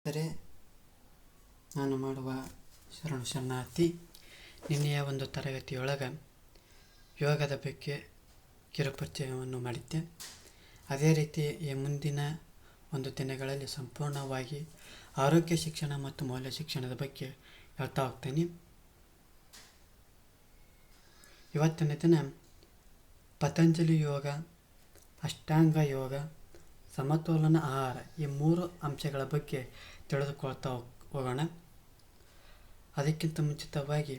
ಆದರೆ ನಾನು ಮಾಡುವ ಶರಣಾರ್ಥಿ. ನಿನ್ನೆಯ ಒಂದು ತರಗತಿಯೊಳಗೆ ಯೋಗದ ಬಗ್ಗೆ ಕಿರುಪರಿಚಯವನ್ನು ಮಾಡಿದ್ದೆ. ಅದೇ ರೀತಿ ಈ ಮುಂದಿನ ಒಂದು ದಿನಗಳಲ್ಲಿ ಸಂಪೂರ್ಣವಾಗಿ ಆರೋಗ್ಯ ಶಿಕ್ಷಣ ಮತ್ತು ಮೌಲ್ಯ ಶಿಕ್ಷಣದ ಬಗ್ಗೆ ಹೇಳ್ತಾ ಹೋಗ್ತೇನೆ. ಇವತ್ತಿನ ದಿನ ಪತಂಜಲಿ ಯೋಗ, ಅಷ್ಟಾಂಗ ಯೋಗ, ಸಮತೋಲನ ಆಹಾರ, ಈ 3 ಅಂಶಗಳ ಬಗ್ಗೆ ತಿಳಿದುಕೊಳ್ತಾ ಹೋಗೋಣ. ಅದಕ್ಕಿಂತ ಮುಂಚಿತವಾಗಿ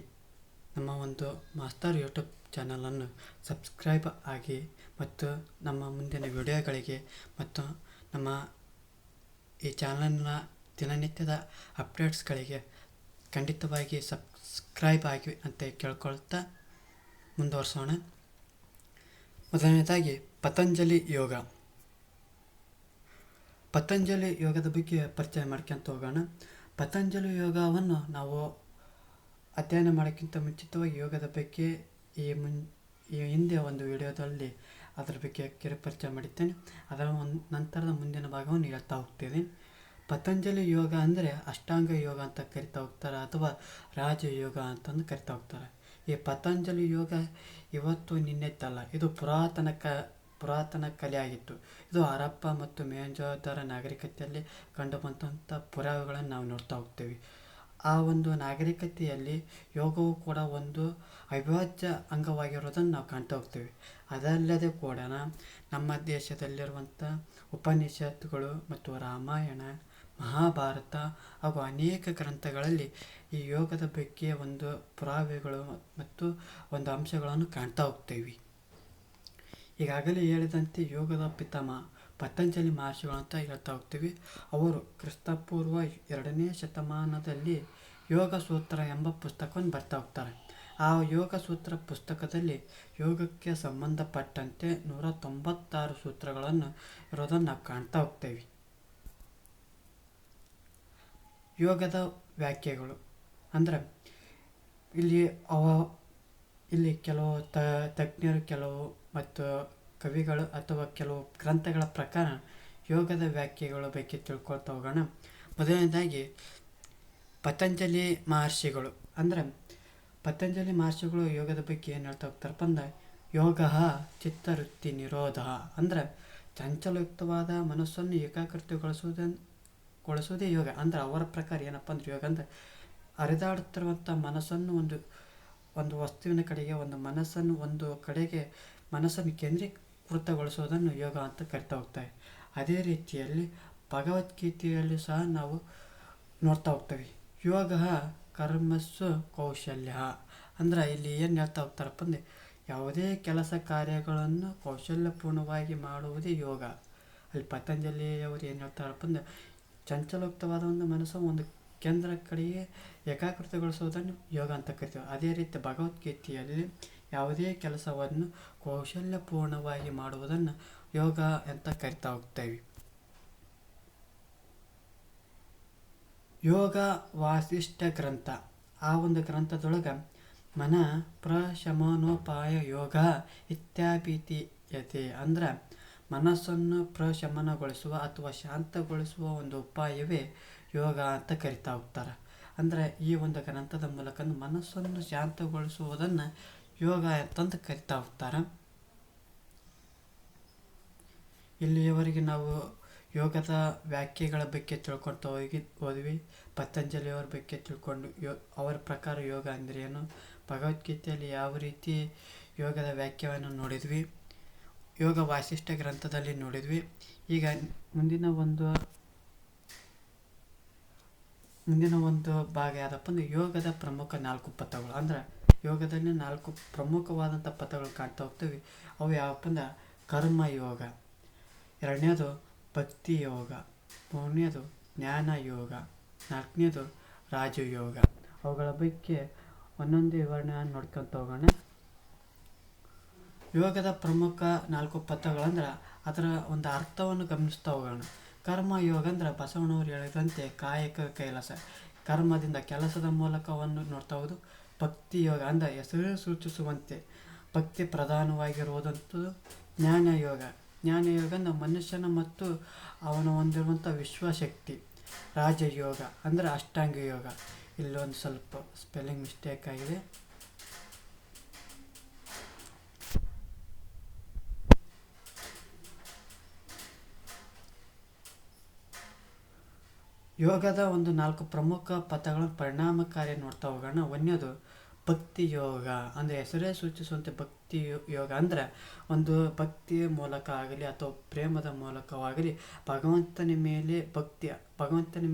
ನಮ್ಮ ಒಂದು ಮಾಸ್ಟರ್ ಯೂಟ್ಯೂಬ್ ಚಾನಲನ್ನು ಸಬ್ಸ್ಕ್ರೈಬ್ ಆಗಿ ಮತ್ತು ನಮ್ಮ ಮುಂದಿನ ವಿಡಿಯೋಗಳಿಗೆ ಮತ್ತು ನಮ್ಮ ಈ ಚಾನಲ್ನ ದಿನನಿತ್ಯದ ಅಪ್ಡೇಟ್ಸ್ಗಳಿಗೆ ಖಂಡಿತವಾಗಿ ಸಬ್ಸ್ಕ್ರೈಬ್ ಆಗಿ ಅಂತ ಕೇಳ್ಕೊಳ್ತಾ ಮುಂದುವರಿಸೋಣ. ಮೊದಲನೇದಾಗಿ ಪತಂಜಲಿ ಯೋಗ. ಪತಂಜಲಿ ಯೋಗದ ಬಗ್ಗೆ ಪರಿಚಯ ಮಾಡ್ಕೊಂತ ಹೋಗೋಣ. ಪತಂಜಲಿ ಯೋಗವನ್ನು ನಾವು ಅಧ್ಯಯನ ಮಾಡೋಕ್ಕಿಂತ ಮುಂಚಿತವಾಗಿ ಯೋಗದ ಬಗ್ಗೆ ಈ ಹಿಂದೆ ಒಂದು ವಿಡಿಯೋದಲ್ಲಿ ಅದರ ಬಗ್ಗೆ ಕಿರುಪರಿಚಯ ಮಾಡಿದ್ದೇನೆ. ಅದರ ನಂತರದ ಮುಂದಿನ ಭಾಗವನ್ನು ಹೇಳ್ತಾ ಹೋಗ್ತೇನೆ. ಪತಂಜಲಿ ಯೋಗ ಅಂದರೆ ಅಷ್ಟಾಂಗ ಯೋಗ ಅಂತ ಕರಿತಾ ಹೋಗ್ತಾರೆ ಅಥವಾ ರಾಜಯೋಗ ಅಂತಂದು ಕರಿತಾ ಹೋಗ್ತಾರೆ. ಈ ಪತಂಜಲಿ ಯೋಗ ಇವತ್ತು ನಿನ್ನೆದ್ದಲ್ಲ, ಇದು ಪುರಾತನ ಕಲೆಯಾಗಿತ್ತು. ಇದು ಹರಪ್ಪ ಮತ್ತು ಮೊಹೆಂಜೊದಾರೋ ನಾಗರಿಕತೆಯಲ್ಲಿ ಕಂಡುಬಂದಂಥ ಪುರಾವೆಗಳನ್ನು ನಾವು ನೋಡ್ತಾ ಹೋಗ್ತೇವೆ. ಆ ಒಂದು ನಾಗರಿಕತೆಯಲ್ಲಿ ಯೋಗವು ಕೂಡ ಒಂದು ಅವಿಭಾಜ್ಯ ಅಂಗವಾಗಿರೋದನ್ನು ನಾವು ಕಾಣ್ತಾ ಹೋಗ್ತೇವೆ. ಅದಲ್ಲದೆ ಕೂಡ ನಮ್ಮ ದೇಶದಲ್ಲಿರುವಂಥ ಉಪನಿಷತ್ತುಗಳು ಮತ್ತು ರಾಮಾಯಣ, ಮಹಾಭಾರತ ಹಾಗೂ ಅನೇಕ ಗ್ರಂಥಗಳಲ್ಲಿ ಈ ಯೋಗದ ಬಗ್ಗೆ ಒಂದು ಪುರಾವೆಗಳು ಮತ್ತು ಒಂದು ಅಂಶಗಳನ್ನು ಕಾಣ್ತಾ ಹೋಗ್ತೇವೆ. ಈಗಾಗಲೇ ಹೇಳಿದಂತೆ ಯೋಗದ ಪಿತಾಮಹ ಪತಂಜಲಿ ಮಹರ್ಷಿಗಳು ಅಂತ ಹೇಳ್ತಾ ಹೋಗ್ತೀವಿ. ಅವರು ಕ್ರಿಸ್ತಪೂರ್ವ 2ನೇ ಶತಮಾನದಲ್ಲಿ ಯೋಗ ಸೂತ್ರ ಎಂಬ ಪುಸ್ತಕವನ್ನು ಬರ್ತಾ ಹೋಗ್ತಾರೆ. ಆ ಯೋಗ ಸೂತ್ರ ಪುಸ್ತಕದಲ್ಲಿ ಯೋಗಕ್ಕೆ ಸಂಬಂಧಪಟ್ಟಂತೆ 196 ಸೂತ್ರಗಳನ್ನು ಇರೋದನ್ನು ನಾವು ಕಾಣ್ತಾ ಹೋಗ್ತೇವೆ. ಯೋಗದ ವ್ಯಾಖ್ಯೆಗಳು ಅಂದರೆ ಇಲ್ಲಿ ಕೆಲವು ತಜ್ಞರು, ಕೆಲವು ಮತ್ತು ಕವಿಗಳು ಅಥವಾ ಕೆಲವು ಗ್ರಂಥಗಳ ಪ್ರಕಾರ ಯೋಗದ ವ್ಯಾಖ್ಯೆಗಳ ಬಗ್ಗೆ ತಿಳ್ಕೊಳ್ತಾ ಹೋಗೋಣ. ಮೊದಲನೇದಾಗಿ ಪತಂಜಲಿ ಮಹರ್ಷಿಗಳು ಅಂದರೆ ಪತಂಜಲಿ ಮಹರ್ಷಿಗಳು ಯೋಗದ ಬಗ್ಗೆ ಏನು ಹೇಳ್ತಾ ಹೋಗ್ತಾರಪ್ಪ ಅಂದರೆ, ಯೋಗ ಚಿತ್ತವೃತ್ತಿ ನಿರೋಧ ಅಂದರೆ ಚಂಚಲಯುಕ್ತವಾದ ಮನಸ್ಸನ್ನು ಏಕಾಗ್ರತೆಗೊಳಿಸುವುದೇ ಯೋಗ. ಅಂದರೆ ಅವರ ಪ್ರಕಾರ ಏನಪ್ಪ ಅಂದ್ರೆ ಯೋಗ ಅಂದರೆ ಹರಿದಾಡುತ್ತಿರುವಂಥ ಮನಸ್ಸನ್ನು ಒಂದು ವಸ್ತುವಿನ ಕಡೆಗೆ ಒಂದು ಕಡೆಗೆ ಮನಸ್ಸನ್ನು ಕೇಂದ್ರೀಕೃತಗೊಳಿಸುವುದನ್ನು ಯೋಗ ಅಂತ ಕರಿತಾ ಹೋಗ್ತಾರೆ. ಅದೇ ರೀತಿಯಲ್ಲಿ ಭಗವದ್ಗೀತೆಯಲ್ಲಿ ಸಹ ನಾವು ನೋಡ್ತಾ ಹೋಗ್ತೇವೆ. ಯೋಗ ಕರ್ಮಸ್ಸು ಕೌಶಲ್ಯ ಅಂದರೆ ಇಲ್ಲಿ ಏನು ಹೇಳ್ತಾ ಹೋಗ್ತಾರಪ್ಪ ಅಂದರೆ, ಯಾವುದೇ ಕೆಲಸ ಕಾರ್ಯಗಳನ್ನು ಕೌಶಲ್ಯಪೂರ್ಣವಾಗಿ ಮಾಡುವುದೇ ಯೋಗ. ಅಲ್ಲಿ ಪತಂಜಲಿಯವರು ಏನು ಹೇಳ್ತಾರಪ್ಪ ಅಂದರೆ, ಚಂಚಲಯುಕ್ತವಾದ ಒಂದು ಮನಸ್ಸು ಒಂದು ಕೇಂದ್ರ ಕಡೆಗೆ ಏಕಾಗ್ರತೆಗೊಳಿಸುವುದನ್ನು ಯೋಗ ಅಂತ ಕರಿತೀವಿ. ಅದೇ ರೀತಿ ಭಗವದ್ಗೀತೆಯಲ್ಲಿ ಯಾವುದೇ ಕೆಲಸವನ್ನು ಕೌಶಲ್ಯಪೂರ್ಣವಾಗಿ ಮಾಡುವುದನ್ನು ಯೋಗ ಅಂತ ಕರಿತಾ ಹೋಗ್ತೇವೆ. ಯೋಗ ವಾಸಿಷ್ಠ ಗ್ರಂಥ, ಆ ಒಂದು ಗ್ರಂಥದೊಳಗೆ ಮನ ಪ್ರಶಮನೋಪಾಯ ಯೋಗ ಇತ್ಯಾಭಿಧೀಯತೆ ಅಂದರೆ ಮನಸ್ಸನ್ನು ಪ್ರಶಮನಗೊಳಿಸುವ ಅಥವಾ ಶಾಂತಗೊಳಿಸುವ ಒಂದು ಉಪಾಯವೇ ಯೋಗ ಅಂತ ಕರಿತಾ ಹೋಗ್ತಾರೆ. ಅಂದರೆ ಈ ಒಂದು ಗ್ರಂಥದ ಮೂಲಕ ಮನಸ್ಸನ್ನು ಶಾಂತಗೊಳಿಸುವುದನ್ನು ಯೋಗ ಅಂತಂದು ಕರಿತಾ ಹೋಗ್ತಾರೆ. ಇಲ್ಲಿಯವರೆಗೆ ನಾವು ಯೋಗದ ವ್ಯಾಖ್ಯೆಗಳ ಬಗ್ಗೆ ತಿಳ್ಕೊಳ್ತಾ ಹೋದ್ವಿ. ಪತಂಜಲಿಯವರ ಬಗ್ಗೆ ತಿಳ್ಕೊಂಡು ಅವರ ಪ್ರಕಾರ ಯೋಗ ಅಂದರೆ ಏನು, ಭಗವದ್ಗೀತೆಯಲ್ಲಿ ಯಾವ ರೀತಿ ಯೋಗದ ವ್ಯಾಖ್ಯೆಯನ್ನು ನೋಡಿದ್ವಿ, ಯೋಗ ವಾಸಿಷ್ಠ ಗ್ರಂಥದಲ್ಲಿ ನೋಡಿದ್ವಿ. ಈಗ ಮುಂದಿನ ಒಂದು ಭಾಗ ಯಾವುದಪ್ಪ ಅಂದರೆ ಯೋಗದ ಪ್ರಮುಖ 4 ಪಥಗಳು. ಅಂದರೆ ಯೋಗದಲ್ಲಿ 4 ಪ್ರಮುಖವಾದಂಥ ಪಥಗಳು ಕಾಣ್ತಾ ಹೋಗ್ತೇವೆ. ಅವು ಯಾವಪ್ಪ ಅಂದ್ರೆ ಕರ್ಮಯೋಗ, 2ನೇದು ಭಕ್ತಿ ಯೋಗ, 3ನೇದು ಜ್ಞಾನ ಯೋಗ, 4ನೇದು ರಾಜಯೋಗ. ಅವುಗಳ ಬಗ್ಗೆ ಒಂದೊಂದು ವಿವರಣೆಯನ್ನು ನೋಡ್ಕೊತ ಹೋಗೋಣ. ಯೋಗದ ಪ್ರಮುಖ 4 ಪಥಗಳಂದ್ರೆ ಅದರ ಒಂದು ಅರ್ಥವನ್ನು ಗಮನಿಸ್ತಾ ಹೋಗೋಣ. ಕರ್ಮಯೋಗ ಅಂದರೆ ಬಸವಣ್ಣವರು ಹೇಳಿದಂತೆ ಕಾಯಕ ಕೈಲಾಸ, ಕರ್ಮದಿಂದ ಕೆಲಸದ ಮೂಲಕವನ್ನು ನೋಡ್ತಾ ಹೋದು. ಭಕ್ತಿ ಯೋಗ ಅಂದರೆ ಹೆಸರು ಸೂಚಿಸುವಂತೆ ಭಕ್ತಿ ಪ್ರಧಾನವಾಗಿರುವುದಂಥದ್ದು. ಜ್ಞಾನಯೋಗ ಅಂದರೆ ಮನುಷ್ಯನ ಮತ್ತು ಅವನು ಹೊಂದಿರುವಂಥ ವಿಶ್ವಶಕ್ತಿ ರಾಜಯೋಗ ಅಂದರೆ ಅಷ್ಟಾಂಗ ಯೋಗ. ಇಲ್ಲೊಂದು ಸ್ವಲ್ಪ ಸ್ಪೆಲ್ಲಿಂಗ್ ಮಿಸ್ಟೇಕ್ ಆಗಿದೆ. ಯೋಗದ ಒಂದು 4 ಪ್ರಮುಖ ಪಥಗಳನ್ನು ಪರಿಣಾಮಕಾರಿ ನೋಡ್ತಾ ಹೋಗೋಣ. ಒಂದನೇದು ಭಕ್ತಿ ಯೋಗ. ಅಂದರೆ ಹೆಸರೇ ಸೂಚಿಸುವಂತೆ ಭಕ್ತಿ ಯೋಗ ಅಂದರೆ ಒಂದು ಭಕ್ತಿಯ ಮೂಲಕ ಆಗಲಿ ಅಥವಾ ಪ್ರೇಮದ ಮೂಲಕವಾಗಲಿ ಭಗವಂತನ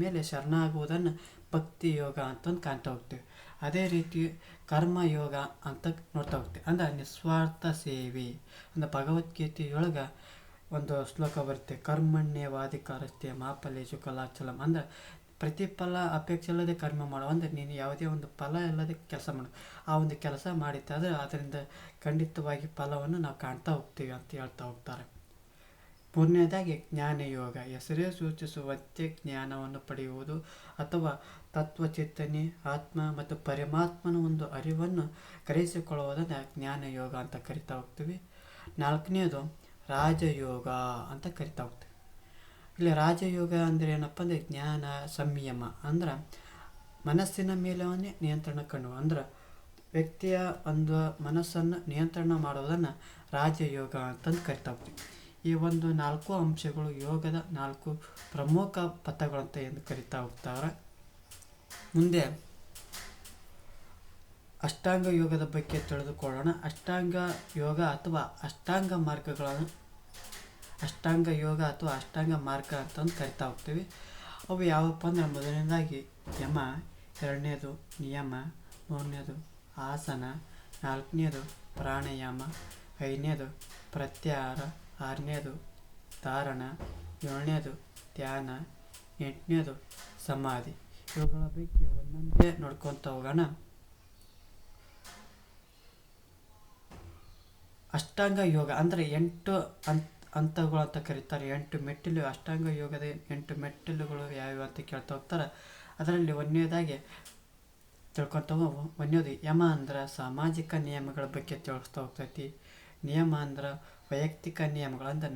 ಮೇಲೆ ಶರಣಾಗುವುದನ್ನು ಭಕ್ತಿ ಯೋಗ ಅಂತಂದು ಕಾಣ್ತಾ ಹೋಗ್ತೀವಿ. ಅದೇ ರೀತಿ ಕರ್ಮಯೋಗ ಅಂತ ನೋಡ್ತಾ ಹೋಗ್ತೀವಿ. ಅಂದರೆ ನಿಸ್ವಾರ್ಥ ಸೇವೆ. ಅಂದರೆ ಭಗವದ್ಗೀತೆಯೊಳಗೆ ಒಂದು ಶ್ಲೋಕ ಬರುತ್ತೆ, ಕರ್ಮಣ್ಯವಾಧಿಕಾರಸ್ಥೆ ಮಾಫಲೇಶು ಕಲಾಚಲಂ. ಅಂದರೆ ಪ್ರತಿಫಲ ಅಪೇಕ್ಷೆ ಇಲ್ಲದೆ ಕರ್ಮ ಮಾಡು. ಅಂದರೆ ನೀನು ಯಾವುದೇ ಒಂದು ಫಲ ಇಲ್ಲದೆ ಕೆಲಸ ಮಾಡು. ಆ ಒಂದು ಕೆಲಸ ಮಾಡಿದ್ದಾದರೆ ಅದರಿಂದ ಖಂಡಿತವಾಗಿ ಫಲವನ್ನು ನಾವು ಕಾಣ್ತಾ ಹೋಗ್ತೀವಿ ಅಂತ ಹೇಳ್ತಾ ಹೋಗ್ತಾರೆ. ಮೂರನೇದಾಗಿ ಜ್ಞಾನಯೋಗ. ಹೆಸರೇ ಸೂಚಿಸುವಂತೆ ಜ್ಞಾನವನ್ನು ಪಡೆಯುವುದು ಅಥವಾ ತತ್ವಚಿಂತನೆ, ಆತ್ಮ ಮತ್ತು ಪರಮಾತ್ಮನ ಒಂದು ಅರಿವನ್ನು ಗ್ರಹಿಸಿಕೊಳ್ಳುವುದನ್ನು ಜ್ಞಾನಯೋಗ ಅಂತ ಕರಿತಾ ಹೋಗ್ತೀವಿ. ನಾಲ್ಕನೇದು ರಾಜಯೋಗ ಅಂತ ಕರಿತಾ ಹೋಗ್ತೀವಿ. ಇಲ್ಲಿ ರಾಜಯೋಗ ಅಂದರೆ ಏನಪ್ಪ ಅಂದರೆ ಜ್ಞಾನ ಸಂಯಮ. ಅಂದ್ರೆ ಮನಸ್ಸಿನ ಮೇಲವನ್ನೇ ನಿಯಂತ್ರಣ ಕಂಡು ಅಂದ್ರೆ ವ್ಯಕ್ತಿಯ ಒಂದು ಮನಸ್ಸನ್ನು ನಿಯಂತ್ರಣ ಮಾಡೋದನ್ನು ರಾಜಯೋಗ ಅಂತಂದು ಕರಿತಾ ಹೋಗ್ತೀವಿ. ಈ ಒಂದು 4 ಅಂಶಗಳು ಯೋಗದ 4 ಪ್ರಮುಖ ಪಥಗಳಂತ ಎಂದು ಕರಿತಾ ಹೋಗ್ತಾರೆ. ಮುಂದೆ ಅಷ್ಟಾಂಗ ಯೋಗದ ಬಗ್ಗೆ ತಿಳಿದುಕೊಳ್ಳೋಣ. ಅಷ್ಟಾಂಗ ಯೋಗ ಅಥವಾ ಅಷ್ಟಾಂಗ ಮಾರ್ಗ ಅಂತಂದು ಕರಿತಾ ಹೋಗ್ತೀವಿ. ಅವು ಯಾವಪ್ಪ ಅಂದರೆ ಮೊದಲನೇದಾಗಿ ಯಮ, ಎರಡನೇದು ನಿಯಮ, ಮೂರನೇದು ಆಸನ, ನಾಲ್ಕನೇದು ಪ್ರಾಣಾಯಾಮ, ಐದನೇದು ಪ್ರತ್ಯಾಹಾರ, ಆರನೇದು ಧಾರಣ, ಏಳನೇದು ಧ್ಯಾನ, ಎಂಟನೇದು ಸಮಾಧಿ. ಇವುಗಳ ಬಗ್ಗೆ ಒಂದೊಂದೇ ನೋಡ್ಕೊತ ಹೋಗೋಣ. ಅಷ್ಟಾಂಗ ಯೋಗ ಅಂದರೆ 8 ಹಂತಗಳು ಅಂತ ಕರೀತಾರೆ. 8 ಮೆಟ್ಟಿಲು. ಅಷ್ಟಾಂಗ ಯೋಗದ 8 ಮೆಟ್ಟಿಲುಗಳು ಯಾವ್ಯಾವ ಅಂತ ಕೇಳ್ತಾ ಹೋಗ್ತಾರೆ. ಅದರಲ್ಲಿ ಒಂದನೇದಾಗಿ ತಿಳ್ಕೊತ ಒಂದನೇದು ಯಮ ಅಂದ್ರೆ ಸಾಮಾಜಿಕ ನಿಯಮಗಳ ಬಗ್ಗೆ ತಿಳಿಸ್ತಾ ಹೋಗ್ತೈತಿ. ನಿಯಮ ಅಂದ್ರೆ ವೈಯಕ್ತಿಕ ನಿಯಮಗಳು ಅಂದರೆ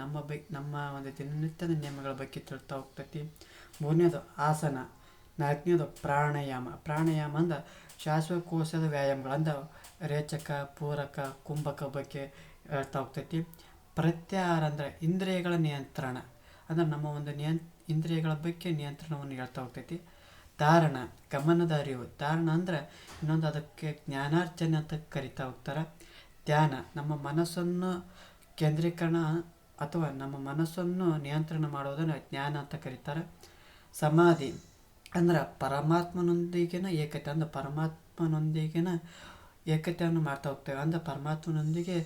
ನಮ್ಮ ಒಂದು ದಿನನಿತ್ಯದ ನಿಯಮಗಳ ಬಗ್ಗೆ ತಿಳ್ತಾ ಹೋಗ್ತೈತಿ. ಮೂರನೇದು ಆಸನ, ನಾಲ್ಕನೇದು ಪ್ರಾಣಾಯಾಮ ಅಂದ್ರೆ ಶ್ವಾಸಕೋಶದ ವ್ಯಾಯಾಮಗಳು ಅಂದ್ರೆ ರೇಚಕ, ಪೂರಕ, ಕುಂಭಕ ಬಗ್ಗೆ ಹೇಳ್ತಾ ಹೋಗ್ತೈತಿ. ಪ್ರತ್ಯಾಹಾರ ಅಂದರೆ ಇಂದ್ರಿಯಗಳ ನಿಯಂತ್ರಣ ಅಂದರೆ ನಮ್ಮ ಒಂದು ಇಂದ್ರಿಯಗಳ ಬಗ್ಗೆ ನಿಯಂತ್ರಣವನ್ನು ಹೇಳ್ತಾ ಹೋಗ್ತೈತಿ. ಧಾರಣ ಗಮನದ ಅರಿವು. ಧಾರಣ ಅಂದರೆ ಇನ್ನೊಂದು ಅದಕ್ಕೆ ಜ್ಞಾನಾರ್ಜನೆ ಅಂತ ಕರಿತಾ ಹೋಗ್ತಾರೆ. ಧ್ಯಾನ ನಮ್ಮ ಮನಸ್ಸನ್ನು ಕೇಂದ್ರೀಕರಣ ಅಥವಾ ನಮ್ಮ ಮನಸ್ಸನ್ನು ನಿಯಂತ್ರಣ ಮಾಡೋದನ್ನು ಜ್ಞಾನ ಅಂತ ಕರೀತಾರೆ. ಸಮಾಧಿ ಅಂದ್ರೆ ಪರಮಾತ್ಮನೊಂದಿಗಿನ ಏಕತೆ. ಅಂದರೆ ಪರಮಾತ್ಮನೊಂದಿಗಿನ ಏಕತೆಯನ್ನು ಮಾಡ್ತಾ ಹೋಗ್ತೇವೆ. ಅಂದರೆ ಪರಮಾತ್ಮನೊಂದಿಗೆ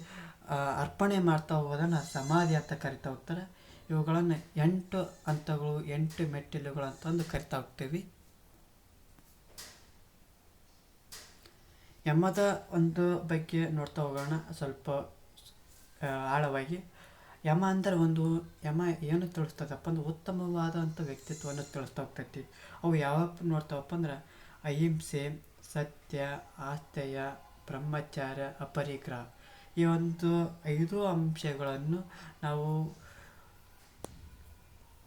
ಅರ್ಪಣೆ ಮಾಡ್ತಾ ಹೋಗೋದನ್ನು ಸಮಾಧಿ ಅಂತ ಕರಿತಾ ಹೋಗ್ತಾರೆ. ಇವುಗಳನ್ನು 8 ಹಂತಗಳು, 8 ಮೆಟ್ಟಿಲುಗಳು ಅಂತಂದು ಕರಿತಾ ಹೋಗ್ತೇವೆ. ಯಮದ ಒಂದು ಬಗ್ಗೆ ನೋಡ್ತಾ ಹೋಗೋಣ ಸ್ವಲ್ಪ ಆಳವಾಗಿ. ಯಮ ಅಂದರೆ ಯಮ ಏನು ತಿಳಿಸ್ತದಪ್ಪ ಅಂದ್ರೆ ಉತ್ತಮವಾದಂಥ ವ್ಯಕ್ತಿತ್ವವನ್ನು ತಿಳಿಸ್ತಾ ಹೋಗ್ತೈತಿ. ಅವು ಯಾವಪ್ಪ ನೋಡ್ತಾವಪ್ಪ ಅಂದ್ರೆ ಅಹಿಂಸೆ, ಸತ್ಯ, ಆಸ್ಥೇಯ, ಬ್ರಹ್ಮಚಾರ್ಯ, ಅಪರಿಗ್ರಹ. ಈ ಒಂದು 5 ಅಂಶಗಳನ್ನು ನಾವು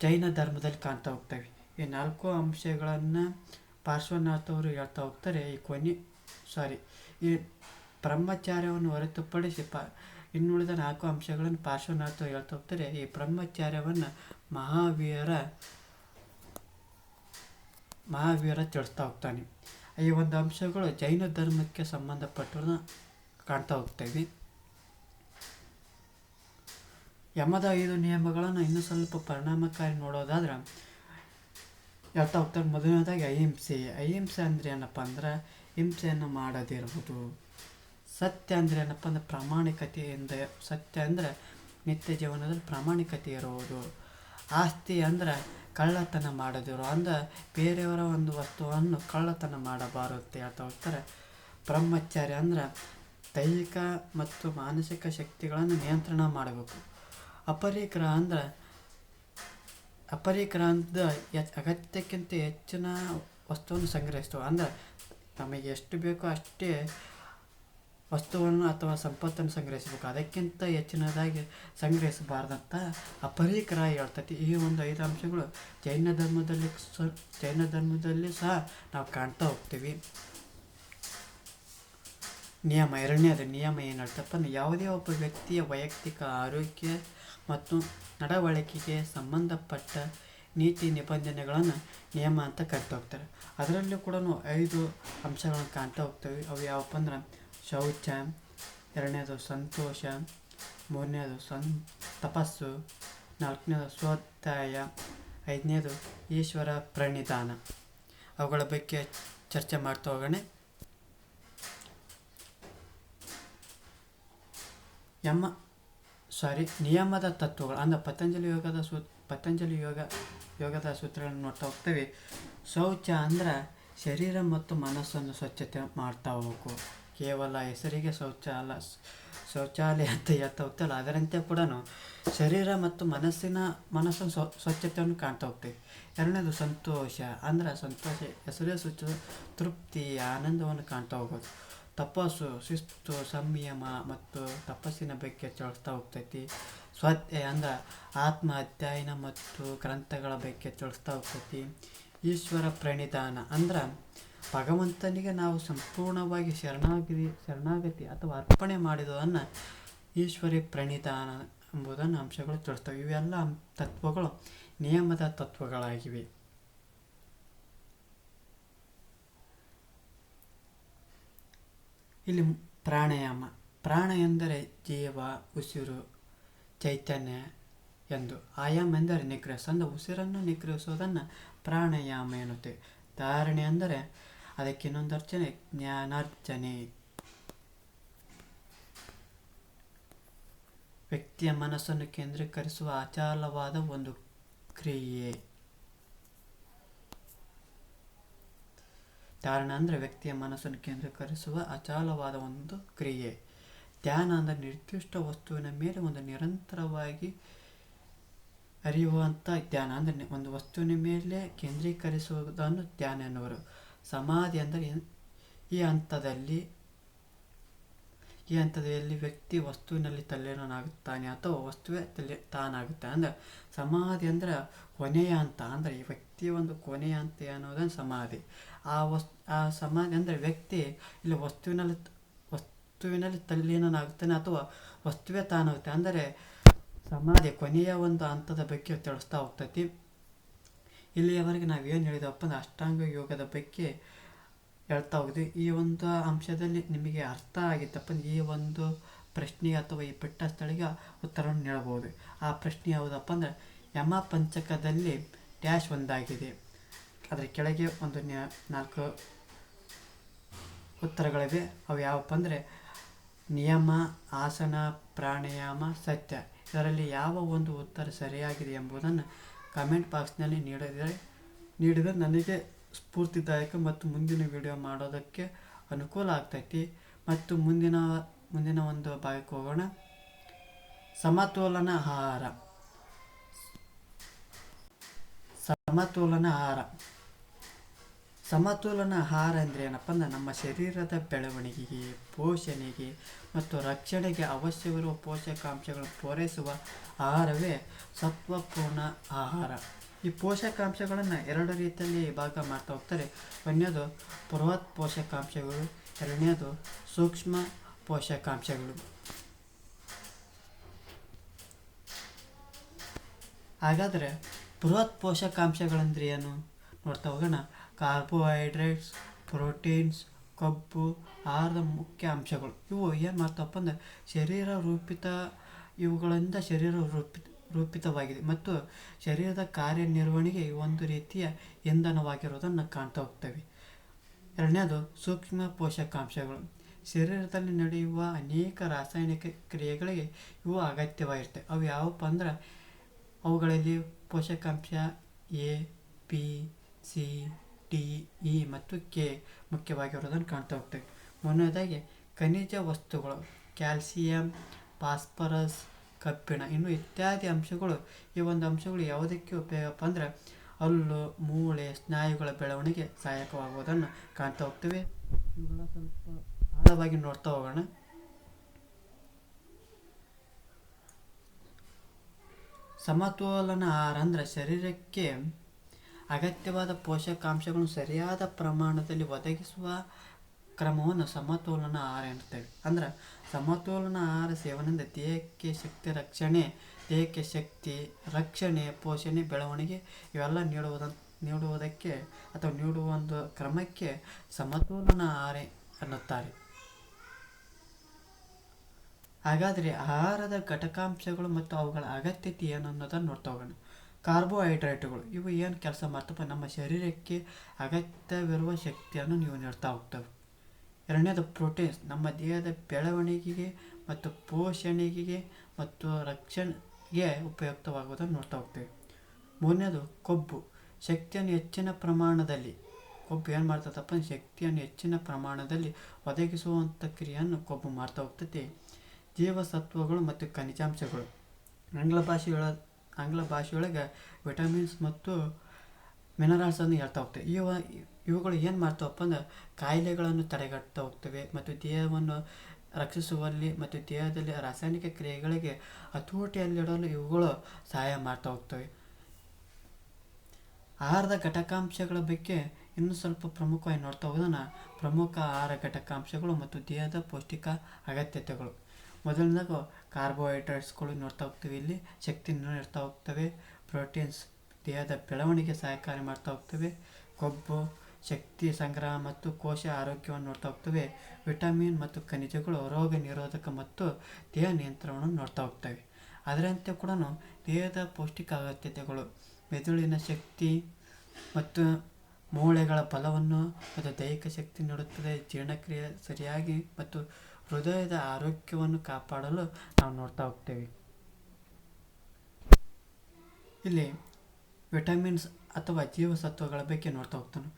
ಜೈನ ಧರ್ಮದಲ್ಲಿ ಕಾಣ್ತಾ ಹೋಗ್ತೇವೆ. ಈ 4 ಅಂಶಗಳನ್ನು ಪಾರ್ಶ್ವನಾಥವರು ಹೇಳ್ತಾ ಹೋಗ್ತಾರೆ. ಈ ಬ್ರಹ್ಮಚಾರ್ಯವನ್ನು ಹೊರತುಪಡಿಸಿ ಇನ್ನುಳಿದ 4 ಅಂಶಗಳನ್ನು ಪಾರ್ಶ್ವನಾಥರು ಹೇಳ್ತಾ ಹೋಗ್ತಾರೆ. ಈ ಬ್ರಹ್ಮಚಾರ್ಯವನ್ನು ಮಹಾವೀರ ತಿಳಿಸ್ತಾ ಹೋಗ್ತಾನೆ. ಈ ಒಂದು ಅಂಶಗಳು ಜೈನ ಧರ್ಮಕ್ಕೆ ಸಂಬಂಧಪಟ್ಟವನ್ನು ಕಾಣ್ತಾ ಹೋಗ್ತೇವೆ. ಯಮದ 5 ನಿಯಮಗಳನ್ನು ಇನ್ನೂ ಸ್ವಲ್ಪ ಪರಿಣಾಮಕಾರಿ ನೋಡೋದಾದ್ರೆ ಹೇಳ್ತಾ ಹೋಗ್ತಾರೆ. ಮೊದಲನೇದಾಗಿ ಅಹಿಂಸೆ ಅಂದರೆ ಏನಪ್ಪ ಅಂದ್ರೆ ಹಿಂಸೆಯನ್ನು ಮಾಡದಿರುವುದು. ಸತ್ಯ ಅಂದರೆ ಏನಪ್ಪ ಅಂದ್ರೆ ಪ್ರಾಮಾಣಿಕತೆಯಿಂದ. ಸತ್ಯ ಅಂದರೆ ನಿತ್ಯ ಜೀವನದಲ್ಲಿ ಪ್ರಾಮಾಣಿಕತೆ ಇರುವುದು. ಆಸ್ತಿ ಅಂದರೆ ಕಳ್ಳತನ ಮಾಡದಿರು ಅಂದರೆ ಬೇರೆಯವರ ಒಂದು ವಸ್ತುವನ್ನು ಕಳ್ಳತನ ಮಾಡಬಾರದು ಅಂತ ಹೇಳ್ತಾ ಹೋಗ್ತಾರೆ. ಬ್ರಹ್ಮಚಾರ್ಯ ಅಂದರೆ ದೈಹಿಕ ಮತ್ತು ಮಾನಸಿಕ ಶಕ್ತಿಗಳನ್ನು ನಿಯಂತ್ರಣ ಮಾಡಬೇಕು. ಅಪರಿಗ್ರಹ ಅಂದರೆ ಅಗತ್ಯಕ್ಕಿಂತ ಹೆಚ್ಚಿನ ವಸ್ತುವನ್ನು ಸಂಗ್ರಹಿಸ್ತವೆ. ಅಂದರೆ ನಮಗೆ ಎಷ್ಟು ಬೇಕೋ ಅಷ್ಟೇ ವಸ್ತುವನ್ನು ಅಥವಾ ಸಂಪತ್ತನ್ನು ಸಂಗ್ರಹಿಸಬೇಕು, ಅದಕ್ಕಿಂತ ಹೆಚ್ಚಿನದಾಗಿ ಸಂಗ್ರಹಿಸಬಾರ್ದಂತ ಅಪರಿಕರ ಹೇಳ್ತೈತಿ. ಈ ಒಂದು 5 ಅಂಶಗಳು ಜೈನ ಧರ್ಮದಲ್ಲಿ ಸಹ ನಾವು ಕಾಣ್ತಾ ಹೋಗ್ತೀವಿ. ಎರಡನೇದು ನಿಯಮ ಏನು ಹೇಳ್ತಪ್ಪ ಅಂದ್ರೆ, ಯಾವುದೇ ಒಬ್ಬ ವ್ಯಕ್ತಿಯ ವೈಯಕ್ತಿಕ ಆರೋಗ್ಯ ಮತ್ತು ನಡವಳಿಕೆಗೆ ಸಂಬಂಧಪಟ್ಟ ನೀತಿ ನಿಬಂಧನೆಗಳನ್ನು ನಿಯಮ ಅಂತ ಕರಿತಾ ಹೋಗ್ತಾರೆ. ಅದರಲ್ಲೂ ಕೂಡ 5 ಅಂಶಗಳನ್ನು ಕಾಣ್ತಾ ಹೋಗ್ತೇವೆ. ಅವು ಯಾವಪ್ಪ ಅಂದ್ರೆ ಶೌಚ, ಎರಡನೇದು ಸಂತೋಷ, ಮೂರನೇದು ತಪಸ್ಸು, ನಾಲ್ಕನೇದು ಸ್ವಾಧ್ಯಾಯ, ಐದನೇದು ಈಶ್ವರ ಪ್ರಣಿಧಾನ. ಅವುಗಳ ಬಗ್ಗೆ ಚರ್ಚೆ ಮಾಡ್ತಾ ಹೋಗೋಣ. ನಿಯಮದ ತತ್ವಗಳು ಅಂದರೆ ಪತಂಜಲಿ ಯೋಗದ ಸೂತ್ರಗಳನ್ನು ನೋಡ್ತಾ ಹೋಗ್ತೇವೆ. ಶೌಚ ಅಂದ್ರೆ ಶರೀರ ಮತ್ತು ಮನಸ್ಸನ್ನು ಸ್ವಚ್ಛತೆ ಮಾಡ್ತಾ ಹೋಗು. ಕೇವಲ ಹೆಸರಿಗೆ ಶೌಚಾಲಯ ಅಂತ ಹೇಳ್ತಾ ಹೋಗ್ತಲ್ಲ, ಅದರಂತೆ ಕೂಡ ಶರೀರ ಮತ್ತು ಮನಸ್ಸನ್ನು ಸ್ವಚ್ಛತೆಯನ್ನು ಕಾಣ್ತಾ ಹೋಗ್ತೇವೆ. ಎರಡನೇದು ಸಂತೋಷ ಅಂದ್ರೆ ಹೆಸರೇ ಸೂಚಿಸುವ ತೃಪ್ತಿ, ಆನಂದವನ್ನು ಕಾಣ್ತಾ ಹೋಗೋದು. ತಪಸ್ಸು ಶಿಸ್ತು, ಸಂಯಮ ಮತ್ತು ತಪಸ್ಸಿನ ಬಗ್ಗೆ ತಿಳಿಸ್ತಾ ಹೋಗ್ತೈತಿ. ಸ್ವಾಧ್ಯಾಯ ಅಂದ್ರೆ ಆತ್ಮ ಅಧ್ಯಯನ ಮತ್ತು ಗ್ರಂಥಗಳ ಬಗ್ಗೆ ತಿಳಿಸ್ತಾ ಹೋಗ್ತೈತಿ. ಈಶ್ವರ ಪ್ರಣಿಧಾನ ಅಂದ್ರೆ ಭಗವಂತನಿಗೆ ನಾವು ಸಂಪೂರ್ಣವಾಗಿ ಶರಣಾಗತಿ ಅಥವಾ ಅರ್ಪಣೆ ಮಾಡಿದವನ್ನು ಈಶ್ವರಿ ಪ್ರಣಿಧಾನ ಎಂಬುದನ್ನು ಅಂಶಗಳು ತಿಳಿಸ್ತವೆ. ಇವೆಲ್ಲ ತತ್ವಗಳು ನಿಯಮದ ತತ್ವಗಳಾಗಿವೆ. ಇಲ್ಲಿ ಪ್ರಾಣ ಎಂದರೆ ಜೀವ, ಉಸಿರು, ಚೈತನ್ಯ ಎಂದು. ಆಯಾಮ ಎಂದರೆ ನಿಗ್ರಹಿಸ ಅಂದರೆ ಉಸಿರನ್ನು ನಿಗ್ರಹಿಸೋದನ್ನು ಪ್ರಾಣಾಯಾಮ ಎನ್ನುತ್ತೇವೆ. ಧಾರಣೆ ಅಂದರೆ ಅದಕ್ಕೆ ಇನ್ನೊಂದು ಅರ್ಚನೆ ಜ್ಞಾನಾರ್ಜನೆ. ವ್ಯಕ್ತಿಯ ಮನಸ್ಸನ್ನು ಕೇಂದ್ರೀಕರಿಸುವ ಅಚಲವಾದ ಒಂದು ಕ್ರಿಯೆ. ಧಾರಣ ಅಂದರೆ ವ್ಯಕ್ತಿಯ ಮನಸ್ಸನ್ನು ಕೇಂದ್ರೀಕರಿಸುವ ಅಚಲವಾದ ಒಂದು ಕ್ರಿಯೆ. ಧ್ಯಾನ ಅಂದರೆ ನಿರ್ದಿಷ್ಟ ವಸ್ತುವಿನ ಮೇಲೆ ಒಂದು ನಿರಂತರವಾಗಿ ಅರಿಯುವಂಥ ಧ್ಯಾನ ಅಂದರೆ ಒಂದು ವಸ್ತುವಿನ ಮೇಲೆ ಕೇಂದ್ರೀಕರಿಸುವುದನ್ನು ಧ್ಯಾನ ಎನ್ನುವರು. ಸಮಾಧಿ ಅಂದರೆ ಈ ಹಂತದಲ್ಲಿ ವ್ಯಕ್ತಿ ವಸ್ತುವಿನಲ್ಲಿ ತಲ್ಲೀನನಾಗುತ್ತಾನೆ ಅಥವಾ ವಸ್ತುವೇ ತಾನಾಗುತ್ತಾನೆ. ಅಂದರೆ ಸಮಾಧಿ ಅಂದರೆ ಕೊನೆಯ ಹಂತ, ಅಂದರೆ ಈ ವ್ಯಕ್ತಿಯ ಒಂದು ಕೊನೆಯ ಹಂತ ಅನ್ನೋದನ್ನು ಸಮಾಧಿ. ಆ ಸಮಾಧಿ ಅಂದರೆ ವ್ಯಕ್ತಿ ಇಲ್ಲಿ ವಸ್ತುವಿನಲ್ಲಿ ತಲ್ಲೀನನಾಗುತ್ತಾನೆ ಅಥವಾ ವಸ್ತುವೇ ತಾನಾಗುತ್ತೆ. ಅಂದರೆ ಸಮಾಧಿ ಕೊನೆಯ ಒಂದು ಹಂತದ ಬಗ್ಗೆ ತಿಳಿಸ್ತಾ ಹೋಗ್ತೈತಿ. ಇಲ್ಲಿಯವರೆಗೆ ನಾವೇನು ಹೇಳಿದವಪ್ಪ ಅಂದರೆ ಅಷ್ಟಾಂಗ ಯೋಗದ ಬಗ್ಗೆ ಹೇಳ್ತಾ ಹೋಗಿದ್ವಿ. ಈ ಒಂದು ಅಂಶದಲ್ಲಿ ನಿಮಗೆ ಅರ್ಥ ಆಗಿತ್ತಪ್ಪ ಈ ಒಂದು ಪ್ರಶ್ನೆ ಅಥವಾ ಈ ಪೆಟ್ಟ ಸ್ಥಳಿಗೆ ಉತ್ತರವನ್ನು ನೀಡಬಹುದು. ಆ ಪ್ರಶ್ನೆ ಯಾವುದಪ್ಪ ಅಂದರೆ ಯಮ ಪಂಚಕದಲ್ಲಿ ಡ್ಯಾಶ್ ಒಂದಾಗಿದೆ. ಅದರ ಕೆಳಗೆ ಒಂದು 4 ಉತ್ತರಗಳಿವೆ. ಅವು ಯಾವಪ್ಪ ಅಂದರೆ ನಿಯಮ, ಆಸನ, ಪ್ರಾಣಾಯಾಮ, ಸತ್ಯ. ಇದರಲ್ಲಿ ಯಾವ ಒಂದು ಉತ್ತರ ಸರಿಯಾಗಿದೆ ಎಂಬುದನ್ನು ಕಮೆಂಟ್ ಬಾಕ್ಸ್ನಲ್ಲಿ ನೀಡಿದರೆ ನನಗೆ ಸ್ಫೂರ್ತಿದಾಯಕ ಮತ್ತು ಮುಂದಿನ ವಿಡಿಯೋ ಮಾಡೋದಕ್ಕೆ ಅನುಕೂಲ ಆಗ್ತೈತಿ. ಮತ್ತು ಮುಂದಿನ ಒಂದು ಭಾಗಕ್ಕೆ ಹೋಗೋಣ. ಸಮತೋಲನ ಆಹಾರ. ಸಮತೋಲನ ಆಹಾರ ಅಂದರೆ ಏನಪ್ಪ ಅಂದ್ರೆ ನಮ್ಮ ಶರೀರದ ಬೆಳವಣಿಗೆಗೆ, ಪೋಷಣೆಗೆ ಮತ್ತು ರಕ್ಷಣೆಗೆ ಅವಶ್ಯವಿರುವ ಪೋಷಕಾಂಶಗಳನ್ನು ಪೂರೈಸುವ ಆಹಾರವೇ ಸತ್ವಪೂರ್ಣ ಆಹಾರ. ಈ ಪೋಷಕಾಂಶಗಳನ್ನು 2 ರೀತಿಯಲ್ಲಿ ಭಾಗ ಮಾಡ್ತಾ ಹೋಗ್ತಾರೆ. ಒಂದನೇದು ಬೃಹತ್ ಪೋಷಕಾಂಶಗಳು, ಎರಡನೇದು ಸೂಕ್ಷ್ಮ ಪೋಷಕಾಂಶಗಳು. ಹಾಗಾದರೆ ಬೃಹತ್ ಪೋಷಕಾಂಶಗಳಂದ್ರೆ ಏನು ನೋಡ್ತಾ ಹೋಗೋಣ. ಕಾರ್ಬೋಹೈಡ್ರೇಟ್ಸ್, ಪ್ರೋಟೀನ್ಸ್, ಕೊಬ್ಬು ಆಹಾರದ ಮುಖ್ಯ ಅಂಶಗಳು. ಇವು ಏನು ಮಾಡ್ತಪ್ಪ ಅಂದರೆ ಇವುಗಳಿಂದ ಶರೀರ ರೂಪಿತವಾಗಿದೆ ಮತ್ತು ಶರೀರದ ಕಾರ್ಯನಿರ್ವಹಣೆಗೆ ಒಂದು ರೀತಿಯ ಇಂಧನವಾಗಿರುವುದನ್ನು ಕಾಣ್ತಾ ಹೋಗ್ತೇವೆ. ಎರಡನೇದು ಸೂಕ್ಷ್ಮ ಪೋಷಕಾಂಶಗಳು. ಶರೀರದಲ್ಲಿ ನಡೆಯುವ ಅನೇಕ ರಾಸಾಯನಿಕ ಕ್ರಿಯೆಗಳಿಗೆ ಇವು ಅಗತ್ಯವಾಗಿರ್ತವೆ. ಅವು ಯಾವಪ್ಪ ಅಂದ್ರೆ ಅವುಗಳಲ್ಲಿ ಪೋಷಕಾಂಶ A, B, C, D, E ಮತ್ತು ಕೆ ಮುಖ್ಯವಾಗಿರುವುದನ್ನು ಕಾಣ್ತಾ ಹೋಗ್ತೇವೆ. ಮೊದಲನೇದಾಗಿ ಖನಿಜ ವಸ್ತುಗಳು, ಕ್ಯಾಲ್ಸಿಯಂ, ಫಾಸ್ಫರಸ್, ಕಬ್ಬಿಣ ಇನ್ನು ಇತ್ಯಾದಿ ಅಂಶಗಳು. ಈ ಒಂದು ಅಂಶಗಳು ಯಾವುದಕ್ಕೆ ಉಪಯೋಗಪ್ಪ ಅಂದರೆ ಹಲ್ಲು, ಮೂಳೆ, ಸ್ನಾಯುಗಳ ಬೆಳವಣಿಗೆ ಸಹಾಯಕವಾಗುವುದನ್ನು ಕಾಣ್ತಾ ಹೋಗ್ತೇವೆ. ಇವುಗಳ ಸ್ವಲ್ಪ ಆಳವಾಗಿ ನೋಡ್ತಾ ಹೋಗೋಣ. ಸಮತೋಲನ ಆಹಾರ ಅಂದರೆ ಶರೀರಕ್ಕೆ ಅಗತ್ಯವಾದ ಪೋಷಕಾಂಶಗಳನ್ನು ಸರಿಯಾದ ಪ್ರಮಾಣದಲ್ಲಿ ಒದಗಿಸುವ ಕ್ರಮವನ್ನು ಸಮತೋಲನ ಆಹಾರ ಎನ್ನುತ್ತೇವೆ. ಅಂದ್ರೆ ಸಮತೋಲನ ಆಹಾರ ಸೇವನೆಯಿಂದ ದೇಹಕ್ಕೆ ಶಕ್ತಿ ರಕ್ಷಣೆ, ಪೋಷಣೆ, ಬೆಳವಣಿಗೆ ಇವೆಲ್ಲ ನೀಡುವುದಕ್ಕೆ ಅಥವಾ ನೀಡುವ ಒಂದು ಕ್ರಮಕ್ಕೆ ಸಮತೋಲನ ಆಹಾರ ಅನ್ನುತ್ತಾರೆ. ಹಾಗಾದರೆ ಆಹಾರದ ಘಟಕಾಂಶಗಳು ಮತ್ತು ಅವುಗಳ ಅಗತ್ಯತೆ ಏನು ಅನ್ನೋದನ್ನು ನೋಡ್ತಾ ಹೋಗೋಣ. ಕಾರ್ಬೋಹೈಡ್ರೇಟ್ಗಳು ಇವು ಏನು ಕೆಲಸ ಮಾಡ್ತವೆ? ನಮ್ಮ ಶರೀರಕ್ಕೆ ಅಗತ್ಯವಿರುವ ಶಕ್ತಿಯನ್ನು ನೀವು ನೀಡ್ತಾ ಹೋಗ್ತವೆ. ಎರಡನೇದು ಪ್ರೋಟೀನ್ಸ್, ನಮ್ಮ ದೇಹದ ಬೆಳವಣಿಗೆಗೆ ಮತ್ತು ಪೋಷಣೆಗೆ ಮತ್ತು ರಕ್ಷಣೆಗೆ ಉಪಯುಕ್ತವಾಗುವುದನ್ನು ನೋಡ್ತಾ ಹೋಗ್ತೇವೆ. ಮೂರನೇದು ಕೊಬ್ಬು, ಶಕ್ತಿಯನ್ನು ಹೆಚ್ಚಿನ ಪ್ರಮಾಣದಲ್ಲಿ ಹೆಚ್ಚಿನ ಪ್ರಮಾಣದಲ್ಲಿ ಒದಗಿಸುವಂಥ ಕ್ರಿಯೆಯನ್ನು ಕೊಬ್ಬು ಮಾಡ್ತಾ ಹೋಗ್ತೈತಿ. ಜೀವಸತ್ವಗಳು ಮತ್ತು ಖನಿಜಾಂಶಗಳು, ಆಂಗ್ಲ ಭಾಷೆಯೊಳಗೆ ವಿಟಮಿನ್ಸ್ ಮತ್ತು ಮಿನರಲ್ಸನ್ನು ಹೇಳ್ತಾ ಹೋಗ್ತವೆ. ಇವುಗಳು ಏನು ಮಾಡ್ತಾವಪ್ಪ ಅಂದ್ರೆ ಕಾಯಿಲೆಗಳನ್ನು ತಡೆಗಟ್ತಾ ಹೋಗ್ತವೆ ಮತ್ತು ದೇಹವನ್ನು ರಕ್ಷಿಸುವಲ್ಲಿ ಮತ್ತು ದೇಹದಲ್ಲಿ ರಾಸಾಯನಿಕ ಕ್ರಿಯೆಗಳಿಗೆ ಹತೋಟಿಯಲ್ಲಿಡಲು ಇವುಗಳು ಸಹಾಯ ಮಾಡ್ತಾ ಹೋಗ್ತವೆ. ಆಹಾರದ ಘಟಕಾಂಶಗಳ ಬಗ್ಗೆ ಇನ್ನೂ ಸ್ವಲ್ಪ ಪ್ರಮುಖವಾಗಿ ನೋಡ್ತಾ ಹೋಗೋಣ. ಪ್ರಮುಖ ಆಹಾರ ಘಟಕಾಂಶಗಳು ಮತ್ತು ದೇಹದ ಪೌಷ್ಟಿಕ ಅಗತ್ಯತೆಗಳು. ಮೊದಲನೇದು ಕಾರ್ಬೋಹೈಡ್ರೇಟ್ಸ್ಗಳು ನೋಡ್ತಾ ಹೋಗ್ತವೆ. ಇಲ್ಲಿ ಶಕ್ತಿಯನ್ನು ನೀಡ್ತಾ ಹೋಗ್ತವೆ. ಪ್ರೋಟೀನ್ಸ್ ದೇಹದ ಬೆಳವಣಿಗೆ ಸಹಕಾರಿ ಮಾಡ್ತಾ ಹೋಗ್ತವೆ. ಕೊಬ್ಬು ಶಕ್ತಿ ಸಂಗ್ರಹ ಮತ್ತು ಕೋಶ ಆರೋಗ್ಯವನ್ನು ನೋಡ್ತಾ ಹೋಗ್ತವೆ. ವಿಟಮಿನ್ ಮತ್ತು ಖನಿಜಗಳು ರೋಗ ನಿರೋಧಕ ಮತ್ತು ದೇಹ ನಿಯಂತ್ರಣವನ್ನು ನೋಡ್ತಾ ಹೋಗ್ತವೆ. ಅದರಂತೆ ಕೂಡ ದೇಹದ ಪೌಷ್ಟಿಕ ಅಗತ್ಯತೆಗಳು ಮೆದುಳಿನ ಶಕ್ತಿ ಮತ್ತು ಮೂಳೆಗಳ ಬಲವನ್ನು ಮತ್ತು ದೈಹಿಕ ಶಕ್ತಿ ನೀಡುತ್ತದೆ. ಜೀರ್ಣಕ್ರಿಯೆ ಸರಿಯಾಗಿ ಮತ್ತು ಹೃದಯದ ಆರೋಗ್ಯವನ್ನು ಕಾಪಾಡಲು ನಾವು ನೋಡ್ತಾ ಹೋಗ್ತೇವೆ. ಇಲ್ಲಿ ವಿಟಮಿನ್ಸ್ ಅಥವಾ ಜೀವಸತ್ವಗಳ ಬಗ್ಗೆ ನೋಡ್ತಾ ಹೋಗ್ತಾನೆ.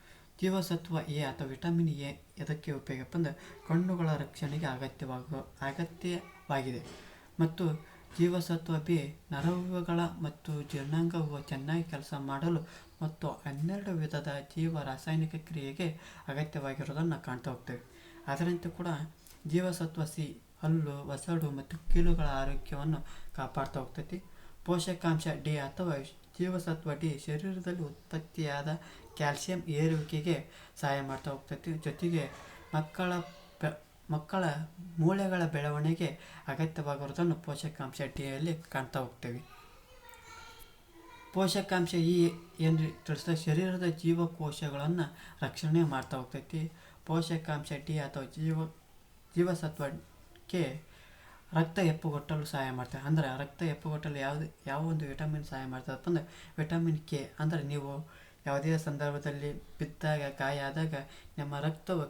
ಜೀವಸತ್ವ ಎ ಅಥವಾ ವಿಟಮಿನ್ ಎ ಎದಕ್ಕೆ ಉಪಯೋಗಪ್ಪ ಅಂದರೆ ಕಣ್ಣುಗಳ ರಕ್ಷಣೆಗೆ ಅಗತ್ಯವಾಗಿದೆ. ಮತ್ತು ಜೀವಸತ್ವ ಬಿ ನರವ್ಯೂಹಗಳ ಮತ್ತು ಜೀರ್ಣಾಂಗವು ಚೆನ್ನಾಗಿ ಕೆಲಸ ಮಾಡಲು ಮತ್ತು 12 ವಿಧದ ಜೀವ ರಾಸಾಯನಿಕ ಕ್ರಿಯೆಗೆ ಅಗತ್ಯವಾಗಿರೋದನ್ನು ಕಾಣ್ತಾ ಹೋಗ್ತೇವೆ. ಅದರಂತೆ ಕೂಡ ಜೀವಸತ್ವ ಸಿ ಹಲ್ಲು, ವಸಡು ಮತ್ತು ಕೀಲುಗಳ ಆರೋಗ್ಯವನ್ನು ಕಾಪಾಡ್ತಾ ಹೋಗ್ತೈತಿ. ಪೋಷಕಾಂಶ ಡಿ ಅಥವಾ ಜೀವಸತ್ವ ಡಿ ಶರೀರದಲ್ಲಿ ಉತ್ಪತ್ತಿಯಾದ ಕ್ಯಾಲ್ಸಿಯಂ ಏರುವಿಕೆಗೆ ಸಹಾಯ ಮಾಡ್ತಾ ಹೋಗ್ತೈತಿ. ಜೊತೆಗೆ ಮಕ್ಕಳ ಮೂಳೆಗಳ ಬೆಳವಣಿಗೆ ಅಗತ್ಯವಾಗಿರೋದನ್ನು ಪೋಷಕಾಂಶ ಡಿಯಲ್ಲಿ ಕಾಣ್ತಾ ಹೋಗ್ತೇವೆ. ಪೋಷಕಾಂಶ ಇ ಏನು ತಿಳಿಸ್ತದೆ? ಶರೀರದ ಜೀವಕೋಶಗಳನ್ನು ರಕ್ಷಣೆ ಮಾಡ್ತಾ ಹೋಗ್ತೈತಿ. ಪೋಷಕಾಂಶ ಡಿ ಅಥವಾ ಜೀವಸತ್ವಕ್ಕೆ ರಕ್ತ ಹೆಪ್ಪುಗಟ್ಟಲು ಸಹಾಯ ಮಾಡ್ತಾರೆ. ಅಂದರೆ ರಕ್ತ ಹೆಪ್ಪುಗಟ್ಟಲು ಯಾವ ಒಂದು ವಿಟಮಿನ್ ಸಹಾಯ ಮಾಡ್ತದಪ್ಪ ಅಂದರೆ ವಿಟಮಿನ್ ಕೆ. ಅಂದರೆ ನೀವು ಯಾವುದೇ ಸಂದರ್ಭದಲ್ಲಿ ಬಿದ್ದಾಗ, ಗಾಯ ಆದಾಗ ನಮ್ಮ ರಕ್ತವು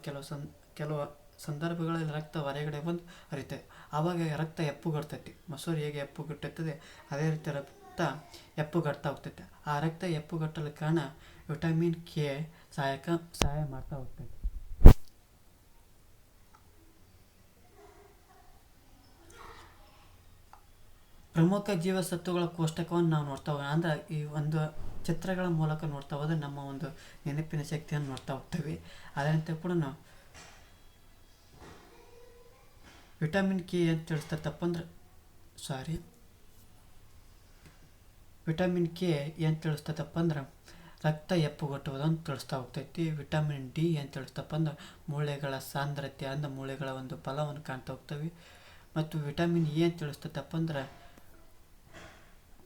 ಕೆಲವು ಸಂದರ್ಭಗಳಲ್ಲಿ ರಕ್ತ ಹೊರಗಡೆ ಬಂದು ಹರಿತದೆ. ಆವಾಗ ರಕ್ತ ಹೆಪ್ಪುಗಟ್ತೈತಿ. ಮೊಸರು ಹೇಗೆ ಹೆಪ್ಪುಗಟ್ಟುತ್ತದೆ ಅದೇ ರೀತಿ ರಕ್ತ ಹೆಪ್ಪುಗಟ್ತಾ ಹೋಗ್ತೈತೆ. ಆ ರಕ್ತ ಹೆಪ್ಪುಗಟ್ಟಲು ಕಾರಣ ವಿಟಮಿನ್ ಕೆ ಸಹಾಯ ಮಾಡ್ತಾ ಹೋಗ್ತೈತಿ. ಪ್ರಮುಖ ಜೀವಸತ್ವಗಳ ಕೋಷ್ಟಕವನ್ನು ನಾವು ನೋಡ್ತಾ ಹೋಗೋಣ. ಅಂದರೆ ಈ ಒಂದು ಚಿತ್ರಗಳ ಮೂಲಕ ನೋಡ್ತಾ ಹೋದರೆ ನಮ್ಮ ಒಂದು ನೆನಪಿನ ಶಕ್ತಿಯನ್ನು ನೋಡ್ತಾ ಹೋಗ್ತೇವೆ. ಅದರಂತೆ ಕೂಡ ನಾವು ವಿಟಮಿನ್ ಕೆ ಏನು ತಿಳಿಸ್ತಪ್ಪ ಅಂದ್ರೆ ವಿಟಮಿನ್ ಕೆ ಏನು ತಿಳಿಸ್ತದಪ್ಪ ಅಂದ್ರೆ ರಕ್ತ ಹೆಪ್ಪುಗಟ್ಟುವುದನ್ನು ತಿಳಿಸ್ತಾ ಹೋಗ್ತೈತಿ. ವಿಟಮಿನ್ ಡಿ ಏನು ತಿಳಿಸ್ತಪ್ಪ ಅಂದ್ರೆ ಮೂಳೆಗಳ ಸಾಂದ್ರತೆ ಅಂದರೆ ಮೂಳೆಗಳ ಒಂದು ಬಲವನ್ನು ಕಾಣ್ತಾ ಹೋಗ್ತವೆ. ಮತ್ತು ವಿಟಮಿನ್ ಇ ಏನು ತಿಳಿಸ್ತದಪ್ಪ ಅಂದ್ರೆ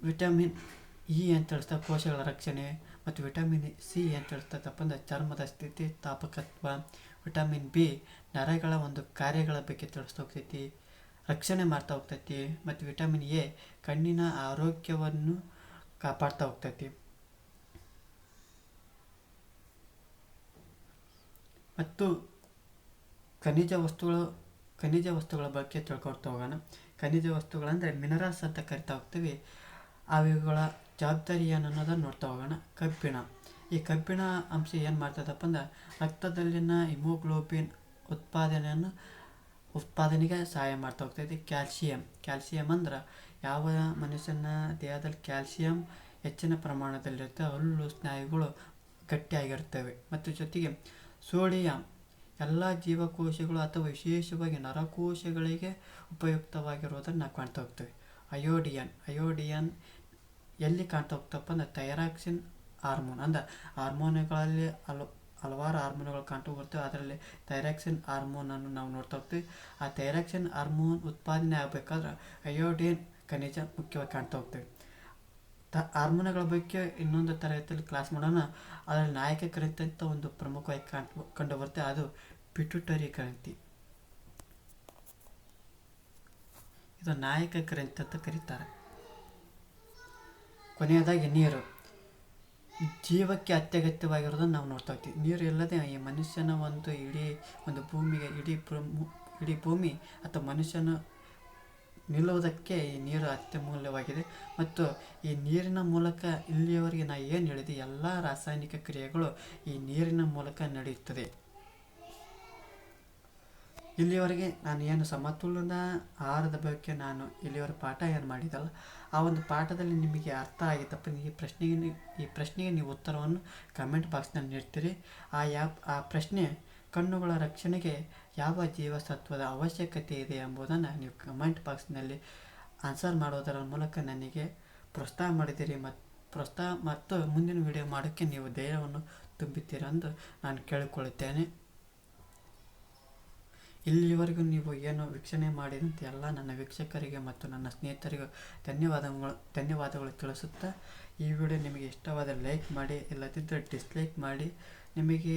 ವಿಟಮಿನ್ ಇ ಏನು ತಿಳಿಸ್ತಾ ಕೋಶಗಳ ರಕ್ಷಣೆ. ಮತ್ತು ವಿಟಮಿನ್ ಸಿ ಏನು ತಿಳಿಸ್ತದಪ್ಪ ಅಂದರೆ ಚರ್ಮದ ಸ್ಥಿತಿ ತಾಪಕತ್ವ. ವಿಟಮಿನ್ ಬಿ ನರಗಳ ಒಂದು ಕಾರ್ಯಗಳ ಬಗ್ಗೆ ತಿಳಿಸ್ತಾ ಹೋಗ್ತೈತಿ, ರಕ್ಷಣೆ ಮಾಡ್ತಾ ಹೋಗ್ತೈತಿ. ಮತ್ತು ವಿಟಮಿನ್ ಎ ಕಣ್ಣಿನ ಆರೋಗ್ಯವನ್ನು ಕಾಪಾಡ್ತಾ ಹೋಗ್ತೈತಿ. ಮತ್ತು ಖನಿಜ ವಸ್ತುಗಳ ಬಗ್ಗೆ ತಿಳ್ಕೊಳ್ತಾ ಹೋಗೋಣ. ಖನಿಜ ವಸ್ತುಗಳಂದರೆ ಮಿನರಲ್ಸ್ ಅಂತ ಕರಿತಾ ಹೋಗ್ತೀವಿ. ಅವುಗಳ ಜವಾಬ್ದಾರಿ ಏನು ಅನ್ನೋದನ್ನು ನೋಡ್ತಾ ಹೋಗೋಣ. ಕಬ್ಬಿಣ, ಈ ಕಬ್ಬಿಣ ಅಂಶ ಏನು ಮಾಡ್ತದಪ್ಪ ಅಂದ್ರೆ ರಕ್ತದಲ್ಲಿನ ಹಿಮೋಗ್ಲೋಬಿನ್ ಉತ್ಪಾದನೆಗೆ ಸಹಾಯ ಮಾಡ್ತಾ ಹೋಗ್ತೈತಿ. ಕ್ಯಾಲ್ಸಿಯಂ ಅಂದ್ರೆ ಯಾವ ಮನುಷ್ಯನ ದೇಹದಲ್ಲಿ ಕ್ಯಾಲ್ಸಿಯಂ ಹೆಚ್ಚಿನ ಪ್ರಮಾಣದಲ್ಲಿರುತ್ತೆ ಹಲ್ಲು ಸ್ನಾಯುಗಳು ಗಟ್ಟಿಯಾಗಿರ್ತವೆ. ಮತ್ತು ಜೊತೆಗೆ ಸೋಡಿಯಂ ಎಲ್ಲ ಜೀವಕೋಶಗಳು ಅಥವಾ ವಿಶೇಷವಾಗಿ ನರಕೋಶಗಳಿಗೆ ಉಪಯುಕ್ತವಾಗಿರುವುದನ್ನು ನಾವು ಕಾಣ್ತಾ ಹೋಗ್ತೇವೆ. ಅಯೋಡಿಯನ್ ಎಲ್ಲಿ ಕಾಣ್ತಾ ಹೋಗ್ತಪ್ಪ ಅಂದರೆ ಥೈರಾಕ್ಸಿನ್ ಹಾರ್ಮೋನ್. ಅಂದರೆ ಹಾರ್ಮೋನುಗಳಲ್ಲಿ ಹಲವಾರು ಹಾರ್ಮೋನುಗಳು ಕಾಣ್ತಾ ಬರ್ತವೆ. ಅದರಲ್ಲಿ ಥೈರಾಕ್ಸಿನ್ ಹಾರ್ಮೋನನ್ನು ನಾವು ನೋಡ್ತಾ ಹೋಗ್ತೀವಿ. ಆ ಥೈರಾಕ್ಸಿನ್ ಹಾರ್ಮೋನ್ ಉತ್ಪಾದನೆ ಆಗಬೇಕಾದ್ರೆ ಅಯೋಡಿನ್ ಖನಿಜ ಮುಖ್ಯವಾಗಿ ಕಾಣ್ತಾ ಹೋಗ್ತೇವೆ. ಹಾರ್ಮೋನುಗಳ ಬಗ್ಗೆ ಇನ್ನೊಂದು ತರಗತಿಯಲ್ಲಿ ಕ್ಲಾಸ್ ಮಾಡೋಣ. ಅದರಲ್ಲಿ ನಾಯಕ ಗ್ರಂಥಿ ಅಂತ ಒಂದು ಪ್ರಮುಖವಾಗಿ ಕಂಡು ಬರುತ್ತೆ, ಅದು ಪಿಟ್ಯೂಟರಿ ಗ್ರಂಥಿ. ಇದು ನಾಯಕ ಗ್ರಂಥಿ ಅಂತ ಕರೀತಾರೆ. ಕೊನೆಯದಾಗಿ ನೀರು ಜೀವಕ್ಕೆ ಅತ್ಯಗತ್ಯವಾಗಿರೋದನ್ನು ನಾವು ನೋಡ್ತಾ ಹೋಗ್ತೀವಿ. ನೀರು ಇಲ್ಲದೆ ಈ ಮನುಷ್ಯನ ಒಂದು ಭೂಮಿಗೆ ಇಡೀ ಭೂಮಿ ಅಥವಾ ಮನುಷ್ಯನ ನಿಲ್ಲುವುದಕ್ಕೆ ಈ ನೀರು ಅತ್ಯಮೂಲ್ಯವಾಗಿದೆ. ಮತ್ತು ಈ ನೀರಿನ ಮೂಲಕ ಇಲ್ಲಿಯವರೆಗೆ ನಾನು ಏನು ಹೇಳಿದೆ ಎಲ್ಲ ರಾಸಾಯನಿಕ ಕ್ರಿಯೆಗಳು ಈ ನೀರಿನ ಮೂಲಕ ನಡೆಯುತ್ತದೆ. ಇಲ್ಲಿಯವರೆಗೆ ನಾನು ಏನು ಸಮತೋಲನ ಆಹಾರದ ಬಗ್ಗೆ ನಾನು ಇಲ್ಲಿವರೆಗೆ ಪಾಠ ಏನು ಮಾಡಿದಲ್ಲ, ಆ ಒಂದು ಪಾಠದಲ್ಲಿ ನಿಮಗೆ ಅರ್ಥ ಆಗಿತ್ತಪ್ಪ. ಈ ಪ್ರಶ್ನೆಗೆ ನೀವು ಉತ್ತರವನ್ನು ಕಮೆಂಟ್ ಬಾಕ್ಸ್ನಲ್ಲಿ ನೀಡ್ತೀರಿ. ಆ ಪ್ರಶ್ನೆ ಕಣ್ಣುಗಳ ರಕ್ಷಣೆಗೆ ಯಾವ ಜೀವಸತ್ವದ ಅವಶ್ಯಕತೆ ಇದೆ ಎಂಬುದನ್ನು ನೀವು ಕಮೆಂಟ್ ಬಾಕ್ಸ್ನಲ್ಲಿ ಆನ್ಸರ್ ಮಾಡೋದರ ಮೂಲಕ ನನಗೆ ಪ್ರೋತ್ಸಾಹ ಮಾಡಿದ್ದೀರಿ. ಮತ್ತು ಮುಂದಿನ ವಿಡಿಯೋ ಮಾಡೋಕ್ಕೆ ನೀವು ಧೈರ್ಯವನ್ನು ತುಂಬುತ್ತೀರ ಎಂದು ನಾನು ಕೇಳಿಕೊಳ್ಳುತ್ತೇನೆ. ಇಲ್ಲಿವರೆಗೂ ನೀವು ಏನು ವೀಕ್ಷಣೆ ಮಾಡಿದಂತೆ ಎಲ್ಲ ನನ್ನ ವೀಕ್ಷಕರಿಗೆ ಮತ್ತು ನನ್ನ ಸ್ನೇಹಿತರಿಗೂ ಧನ್ಯವಾದಗಳು ತಿಳಿಸುತ್ತಾ, ಈ ವಿಡಿಯೋ ನಿಮಗೆ ಇಷ್ಟವಾದ ಲೈಕ್ ಮಾಡಿ, ಇಲ್ಲದಿದ್ದರೆ ಡಿಸ್ಲೈಕ್ ಮಾಡಿ. ನಿಮಗೆ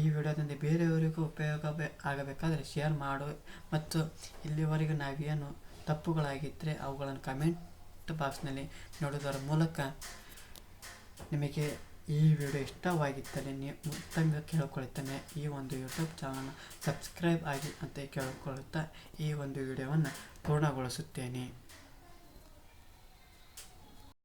ಈ ವಿಡಿಯೋದಿಂದ ಬೇರೆಯವರಿಗೂ ಉಪಯೋಗ ಆಗಬೇಕಾದರೆ ಶೇರ್ ಮಾಡು. ಮತ್ತು ಇಲ್ಲಿವರೆಗೂ ನಾವೇನು ತಪ್ಪುಗಳಾಗಿದ್ದರೆ ಅವುಗಳನ್ನು ಕಮೆಂಟ್ ಬಾಕ್ಸ್ನಲ್ಲಿ ನೋಡೋದರ ಮೂಲಕ ನಿಮಗೆ ಈ ವಿಡಿಯೋ ಇಷ್ಟವಾಗಿದ್ದರೆ ಮತ್ತೊಮ್ಮೆ ಕೇಳಿಕೊಳ್ಳುತ್ತೇನೆ, ಈ ಒಂದು ಯೂಟ್ಯೂಬ್ ಚಾನಲ್ನ ಸಬ್ಸ್ಕ್ರೈಬ್ ಆಗಿ ಅಂತ ಕೇಳಿಕೊಳ್ಳುತ್ತಾ ಈ ಒಂದು ವಿಡಿಯೋವನ್ನು ಪೂರ್ಣಗೊಳಿಸುತ್ತೇನೆ.